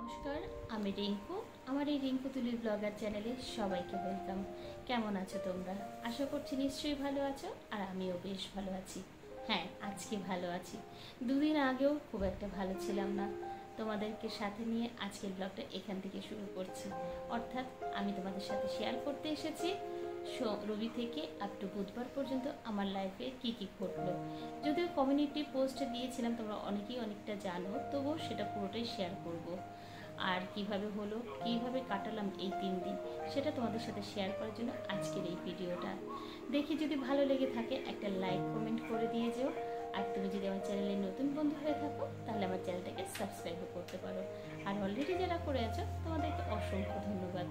নমস্কার, আমি রিঙ্কু। আমার এই রিঙ্কু তুলি ব্লগার চ্যানেলে সবাইকে ওয়েলকাম। কেমন আছো তোমরা? আশা করছি নিশ্চয়ই ভালো আছো, আর আমিও বেশ ভালো আছি। হ্যাঁ, আজকে ভালো আছি। দুদিন আগেও খুব একটা ভালো ছিলাম না। তোমাদেরকে সাথে নিয়ে আজকের ব্লগটা এখান থেকে শুরু করছি। অর্থাৎ আমি তোমাদের সাথে শেয়ার করতে এসেছি রবি থেকে আপ টু বুধবার পর্যন্ত আমার লাইফে কি কি ঘটলো। যদিও কমিউনিটি পোস্টে দিয়েছিলাম, তোমরা অনেকেই অনেকটা জানো, তবুও সেটা পুরোটাই শেয়ার করব। আর কিভাবে হলো, কিভাবে কাটালাম এই 3 দিন, সেটা তোমাদের সাথে শেয়ার করার জন্য আজকের এই ভিডিওটা। দেখি যদি ভালো লেগে থাকে একটা লাইক কমেন্ট করে দিয়ে যেও। আর তুমি যদি আমার চ্যানেলে নতুন বন্ধু হয়ে থাকো তাহলে আমার চ্যানেলটাকে সাবস্ক্রাইবও করতে পারো। আর অলরেডি যারা করে আছো তাদেরকে অসংখ্য ধন্যবাদ।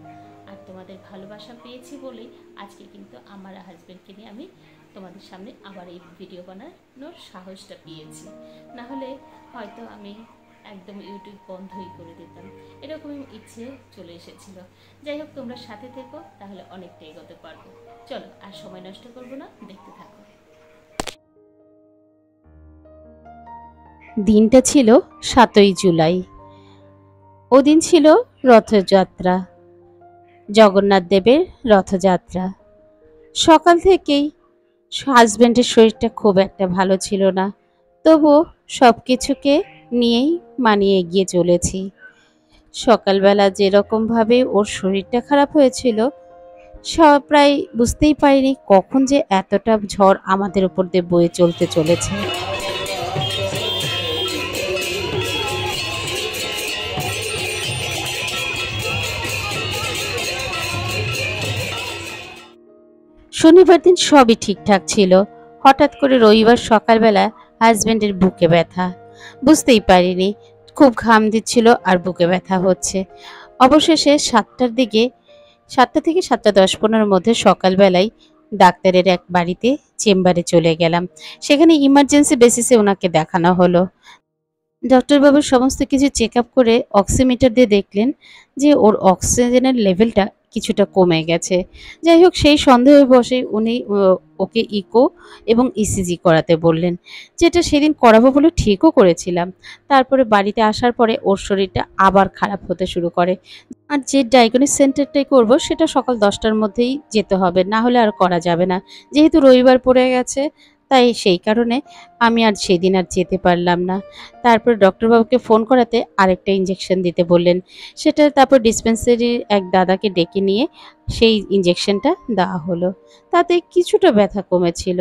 আর তোমাদের ভালোবাসা পেয়েছি বলেই আজকে কিন্তু আমার হাজব্যান্ডকে নিয়ে আমি তোমাদের সামনে আবার এই ভিডিও বানানোর সাহসটা পেয়েছি। না হলে হয়তো আমি একদম ইউটিউব বন্ধই করে দিতাম, এরকমই ইচ্ছে চলে এসেছিল। যাই হোক, তোমরা সাথে থেকো, তাহলে অনেকটা এগোতে পারবো। চলো, আর সময় নষ্ট করবো না, দেখতে থাকো। দিনটা ছিল 7ই জুলাই। ওদিন ছিল রথযাত্রা, জগন্নাথ দেবের রথযাত্রা। সকাল থেকেই হাজব্যান্ডের শরীরটা খুব একটা ভালো ছিল না, তবুও সব কিছুকে নিয়েই মানিয়ে এগিয়ে চলেছি। সকালবেলা যেরকমভাবে ওর শরীরটা খারাপ হয়েছিল, সব প্রায় বুঝতেই পারিনি কখন যে এতটা ঝড় আমাদের উপর দিয়ে বয়ে চলতে চলেছে। শনিবার দিন সবই ঠিকঠাক ছিল। হঠাৎ করে রবিবার সকালবেলা হাজব্যান্ডের বুকে ব্যথা। বুঝতেই পারিনি, খুব ঘাম দিচ্ছিল আর বুকে ব্যথা হচ্ছে। অবশেষে 7টা থেকে 7:10-15 মধ্যে সকালবেলায় ডাক্তারের এক বাড়িতে চেম্বারে চলে গেলাম। সেখানে ইমার্জেন্সি বেসিসে ওনাকে দেখানো হলো। ডক্টরবাবু সমস্ত কিছু চেক আপ করে অক্সিমিটার দিয়ে দেখলেন যে ওর অক্সিজেনের লেভেলটা কিছুটা কমে গেছে। যাই হোক, সেই সন্দেহে বসে উনি ওকে ইকো এবং ইসিজি করাতে বললেন, যেটা সেদিন করাবো বলে ঠিকও করেছিলাম। তারপরে বাড়িতে আসার পরে ওর শরীরটা আবার খারাপ হতে শুরু করে। আর যে ডায়াগনস্টিক সেন্টারটাই করব সেটা সকাল 10টার মধ্যেই যেতে হবে, না হলে আর করা যাবে না। যেহেতু রবিবার পড়ে গেছে, তাই সেই কারণে আমি আর সেদিন আর যেতে পারলাম না। তারপর ডক্টরবাবুকে ফোন করাতে আরেকটা ইঞ্জেকশন দিতে বললেন। সেটা তারপর ডিসপেন্সারির এক দাদাকে ডেকে নিয়ে সেই ইঞ্জেকশনটা দেওয়া হলো। তাতে কিছুটা ব্যথা কমেছিল।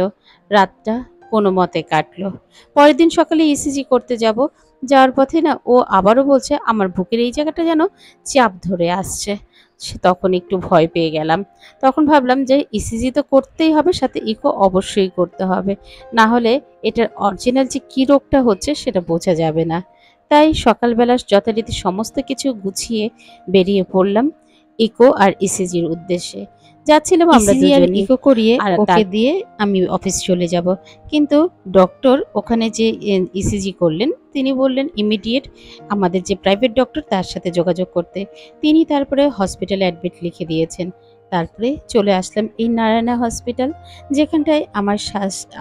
রাতটা কোনো মতে কাটলো। পরের দিন সকালে ইসিজি করতে যাব। যাওয়ার পথে না ও আবারও বলছে আমার বুকের এই জায়গাটা যেন চাপ ধরে আসছে। তখন একটু ভয় পেয়ে গেলাম। তখন ভাবলাম যে ইসিজি তো করতেই হবে, সাথে ইকো অবশ্যই করতে হবে, না হলে এটার অরিজিনাল যে কী রোগটা হচ্ছে সেটা বোঝা যাবে না। তাই সকালবেলা যথারীতি সমস্ত কিছু গুছিয়ে বেরিয়ে পড়লাম ইকো আর ইসিজির উদ্দেশ্যে। যাচ্ছিলাম আমরা ইসিজি আর দুজনেই। ইকো করিয়ে আর ওকে দিয়ে আমি অফিস চলে যাব। কিন্তু ডক্টর ওখানে যে ইসিজি করলেন তিনি বললেন ইমিডিয়েট আমাদের যে প্রাইভেট ডক্টর তার সাথে যোগাযোগ করতে। তিনি তারপরে হসপিটালে অ্যাডমিট লিখে দিয়েছেন। তারপরে চলে আসলাম এই নারায়ণা হসপিটাল, যেখানটায়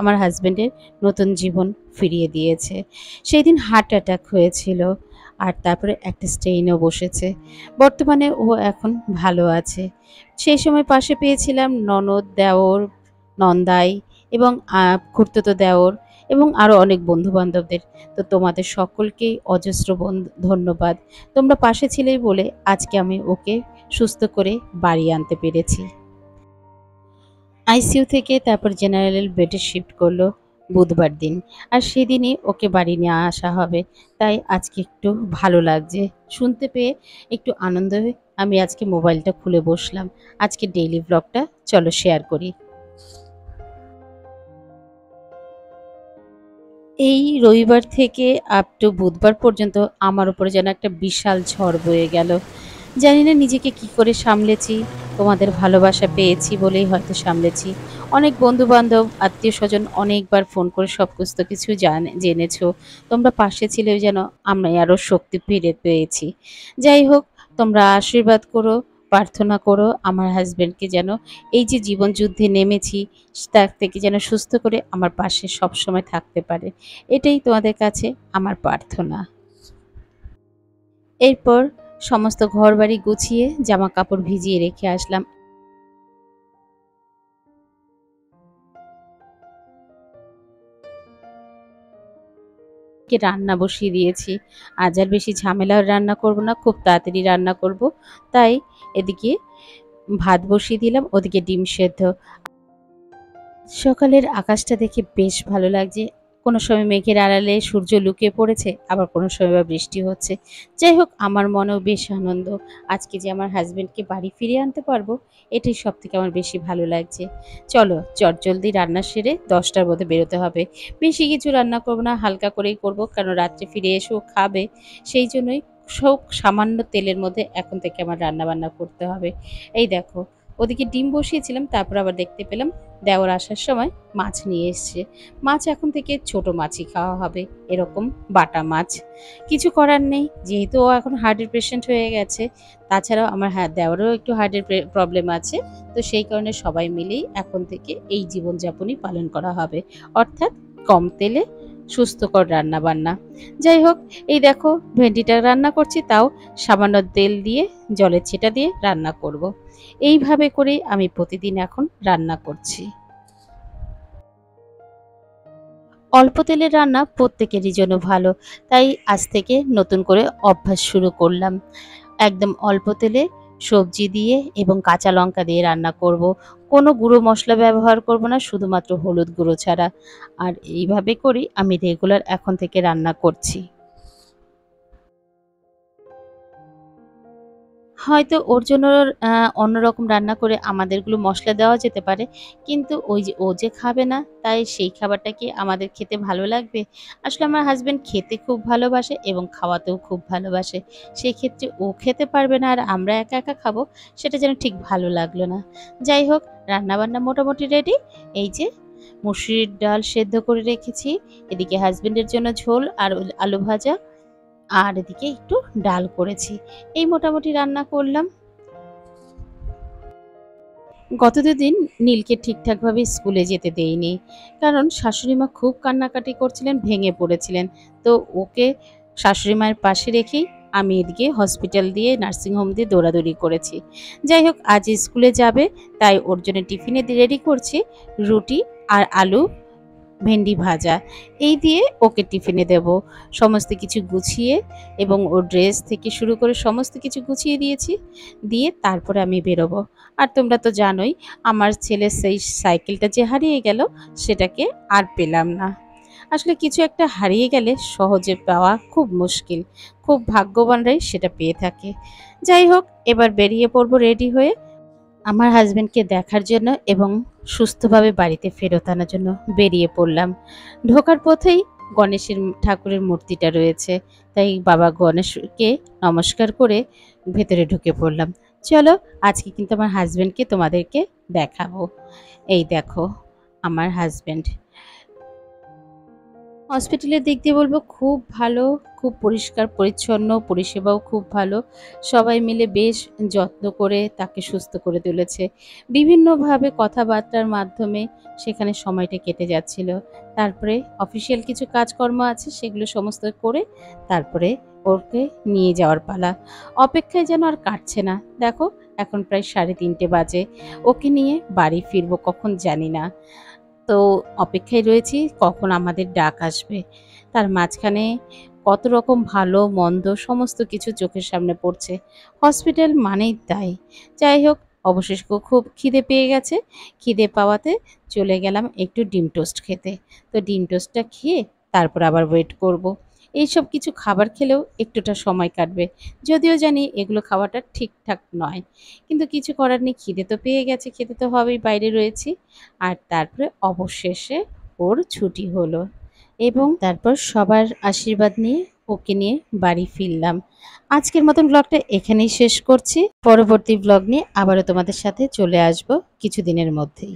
আমার হাজব্যান্ডের নতুন জীবন ফিরিয়ে দিয়েছে। সেই দিন হার্ট অ্যাটাক হয়েছিল, আর তারপরে একটা স্টেইনও বসেছে। বর্তমানে ও এখন ভালো আছে। সেই সময় পাশে পেয়েছিলাম ননদ, দেওর, নন্দাই এবং খুড়তুতো দেওর এবং আরও অনেক বন্ধুবান্ধবদের। তো তোমাদের সকলকেই অজস্র ধন্যবাদ। তোমরা পাশে ছিলেই বলে আজকে আমি ওকে সুস্থ করে বাড়ি আনতে পেরেছি। আইসিইউ থেকে তারপর জেনারেল বেডে শিফট করলো বুধবার দিন। আর সেদিনই ওকে বাড়ি নিয়ে আসা হবে। তাই আজকে একটু ভালো লাগছে শুনতে পেয়ে, একটু আনন্দ হয়ে আমি আজকে মোবাইলটা খুলে বসলাম। আজকে ডেইলি ব্লগটা চলো শেয়ার করি। এই রবিবার থেকে আপ টু বুধবার পর্যন্ত আমার উপরে যেন একটা বিশাল ঝড় বয়ে গেল। জানি না নিজেকে কি করে সামলেছি। তোমাদের ভালোবাসা পেয়েছি বলেই হয়তো সামলেছি। অনেক বন্ধু-বান্ধব, আত্মীয়স্বজন অনেকবার ফোন করে সমস্ত কিছু জেনেছো। তোমরা পাশে ছিলেও যেন আমরা আরও শক্তি ফিরে পেয়েছি। যাই হোক, তোমরা আশীর্বাদ করো, প্রার্থনা করো আমার হাজব্যান্ডকে যেন এই যে জীবনযুদ্ধে নেমেছি তার থেকে যেন সুস্থ করে আমার পাশে সবসময় থাকতে পারে। এটাই তোমাদের কাছে আমার প্রার্থনা। এরপর সমস্ত ঘরবাড়ি গুছিয়ে জামা কাপড় ভিজিয়ে রেখে আসলাম। রান্না বসিয়ে দিয়েছি। আজ আর বেশি ঝামেলার রান্না করব না, খুব তাড়াতাড়ি রান্না করব। তাই এদিকে ভাত বসিয়ে দিলাম, ওদিকে ডিম সেদ্ধ। সকালের আকাশটা দেখে বেশ ভালো লাগছে। কোনো সময় মেঘের আড়ালে সূর্য লুকিয়ে পড়েছে, আবার কোনো সময় বা বৃষ্টি হচ্ছে। যাই হোক, আমার মনেও বেশ আনন্দ। আজকে যে আমার হাজবেন্ডকে বাড়ি ফিরিয়ে আনতে পারবো, এটাই সব থেকে আমার বেশি ভালো লাগছে। চলো চটজলদি রান্না সেরে 10টার মধ্যে বেরোতে হবে। বেশি কিছু রান্না করবো না, হালকা করেই করব, কারণ রাত্রে ফিরে এসেও খাবে। সেই জন্যই সব সামান্য তেলের মধ্যে এখন থেকে আমার রান্না বান্না করতে হবে। এই দেখো, ওদিকে ডিম বসিয়েছিলাম, তারপর আবার দেখতে পেলাম দেওর আসার সময় মাছ নিয়ে এসছে। মাছ এখন থেকে ছোট মাছই খাওয়া হবে, এরকম বাটা মাছ। কিছু করার নেই, যেহেতু ও এখন হার্টের পেশেন্ট হয়ে গেছে। তাছাড়াও আমার দেওরেও একটু হার্টের প্রবলেম আছে। তো সেই কারণে সবাই মিলেই এখন থেকে এই জীবনযাপনই পালন করা হবে, অর্থাৎ কম তেলে সুস্থকর রান্না বান্না। যাই হোক, এই দেখো ভেন্ডিটা রান্না করছি, তাও সামান্য তেল দিয়ে জলের ছিটা দিয়ে রান্না করব। এইভাবে করে আমি প্রতিদিন এখন রান্না করছি। অল্প তেলের রান্না প্রত্যেকেরই জন্য ভালো, তাই আজ থেকে নতুন করে অভ্যাস শুরু করলাম। একদম অল্প তেলে সবজি দিয়ে এবং কাঁচা লঙ্কা দিয়ে রান্না করব। কোনো গুঁড়ো মশলা ব্যবহার করব না, শুধুমাত্র হলুদ গুঁড়ো ছাড়া। আর এইভাবে করেই আমি রেগুলার এখন থেকে রান্না করছি। হয়তো ওর জন্য অন্যরকম রান্না করে আমাদেরগুলো মশলা দেওয়া যেতে পারে। কিন্তু ওই যে ও যে খাবে না, তাই সেই খাবারটা কি আমাদের খেতে ভালো লাগবে? আসলে আমার হাসব্যান্ড খেতে খুব ভালোবাসে এবং খাওয়াতেও খুব ভালোবাসে। সেই ক্ষেত্রে ও খেতে পারবে না আর আমরা একা একা খাবো, সেটা যেন ঠিক ভালো লাগলো না। যাই হোক, রান্নাবান্না মোটামুটি রেডি। এই যে মুসুরির ডাল সেদ্ধ করে রেখেছি, এদিকে হাসব্যান্ডের জন্য ঝোল আর আলু ভাজা, আর এদিকে একটু ডাল করেছি। এই মোটামুটি রান্না করলাম। গত দুদিন নীলকে ঠিকঠাকভাবে স্কুলে যেতে দেইনি, কারণ শাশুড়ি মা খুব কান্নাকাটি করছিলেন, ভেঙে পড়েছিলেন। তো ওকে শাশুড়ি মায়ের পাশে রেখেই আমি এদিকে হসপিটাল দিয়ে নার্সিংহোম দিয়ে দৌড়াদৌড়ি করেছি। যাই হোক, আজ স্কুলে যাবে, তাই ওর জন্য টিফিনে রেডি করছি রুটি আর আলু ভেন্ডি ভাজা। এই দিয়ে ওকে টিফিনে দেব। সমস্ত কিছু গুছিয়ে এবং ওর ড্রেস থেকে শুরু করে সমস্ত কিছু গুছিয়ে দিয়েছি। দিয়ে তারপরে আমি বেরোবো। আর তোমরা তো জানোই, আমার ছেলের সেই সাইকেলটা যে হারিয়ে গেল, সেটাকে আর পেলাম না। আসলে কিছু একটা হারিয়ে গেলে সহজে পাওয়া খুব মুশকিল, খুব ভাগ্যবানরাই সেটা পেয়ে থাকে। যাই হোক, এবার বেরিয়ে পড়বো রেডি হয়ে আমার হাজবেন্ডকে দেখার জন্য এবং সুস্থভাবে বাড়িতে ফেরত আনার জন্য বেরিয়ে পড়লাম। ঢোকার পথেই গণেশের ঠাকুরের মূর্তিটা রয়েছে, তাই বাবা গণেশকে নমস্কার করে ভেতরে ঢুকে পড়লাম। চলো, আজকে কিন্তু আমার হাজবেন্ডকে তোমাদেরকে দেখাবো। এই দেখো আমার হাজবেন্ড। হসপিটালের দিক দিয়ে বলবো খুব ভালো, খুব পরিষ্কার পরিচ্ছন্ন, পরিষেবাও খুব ভালো। সবাই মিলে বেশ যত্ন করে তাকে সুস্থ করে তুলেছে। বিভিন্নভাবে কথাবার্তার মাধ্যমে সেখানে সময়টা কেটে যাচ্ছিল। তারপরে অফিসিয়াল কিছু কাজকর্ম আছে, সেগুলো সমস্ত করে তারপরে ওকে নিয়ে যাওয়ার পালা। অপেক্ষায় যেন আর কাটছে না। দেখো, এখন প্রায় 3:30 বাজে। ওকে নিয়ে বাড়ি ফিরবো কখন জানি না। তো অপেক্ষায় রয়েছি কখন আমাদের ডাক আসবে। তার মাঝখানে কত রকম ভালো মন্দ সমস্ত কিছু চোখের সামনে পড়ছে। হসপিটাল মানেই তাই। যাই হোক, অবশেষে খুব খিদে পেয়ে গেছে। খিদে পাওয়াতে চলে গেলাম একটু ডিম টোস্ট খেতে। তো ডিম টোস্টটা খেয়ে তারপর আবার ওয়েট করব। এইসব কিছু খাবার খেলেও একটুটা সময় কাটবে, যদিও জানি এগুলো খাওয়াটা ঠিকঠাক নয়, কিন্তু কিছু করার নেই। খিদে তো পেয়ে গেছে, খেতে তো হবেই, বাইরে রয়েছি। আর তারপরে অবশেষে ওর ছুটি হলো এবং তারপর সবার আশীর্বাদ নিয়ে ওকে নিয়ে বাড়ি ফিরলাম। আজকের মতন ব্লগটা এখানেই শেষ করছি। পরবর্তী ব্লগ নিয়ে আবারও তোমাদের সাথে চলে আসব কিছুদিনের মধ্যেই।